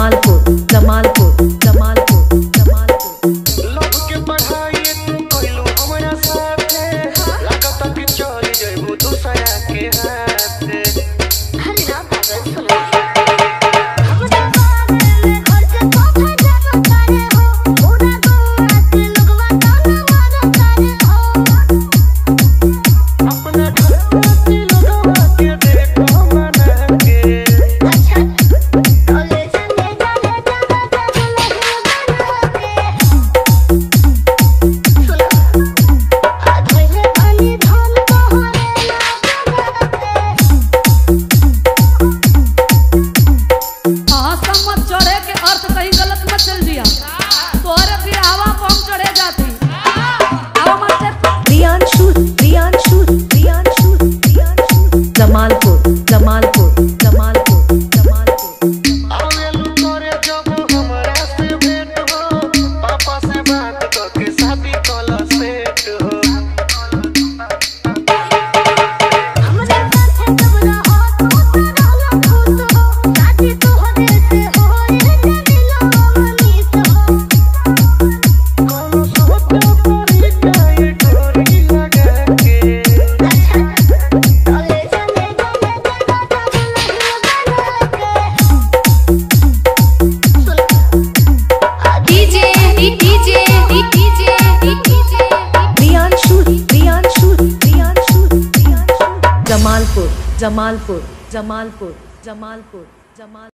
Jamalpur Jamalpur Jamalpur Jamalpur. Love के पढ़ाई तू कइलू हमरा साथे, लागत कि चली जइबू दूसरा के हाथे। अरे ना पागल सुनो, हमरा बारे में घर के कोठा जब करे हो, पूरा गोवा के लोगवा ताना मारो करे हो। अपना घर के लोगवा के देखो मना के। अच्छा कॉलेज में जाने जाना जब लगे बना के। सुनो आज में पानी धन तोहरे आसम मत चढ़े के अर्थ कहीं गलत मत चल दिया। तोहरे भी हवा को हम चढ़े जाती हवा मत। प्रियांशु प्रियांशु प्रियांशु प्रियांशु जमालपुर जमालपुर जमालपुर जमालपुर। आवेलू तोरे जब हमरा से भेंट हो, पापा से बात करके शादी कला सेट हो। हमरे साथे जब रहो तू तो रहला खुश हो, शादी तोहरे से होए के दिलवा मनीष हो। कोनो सोचो परी जाए डोरी लगा के। अच्छा कॉलेज में जाने जाना जब लगे बना के। सुनो आज DJ DJ DJ DJ Priyanshu Priyanshu Priyanshu Priyanshu Jamalpur Jamalpur Jamalpur Jamalpur जमाल।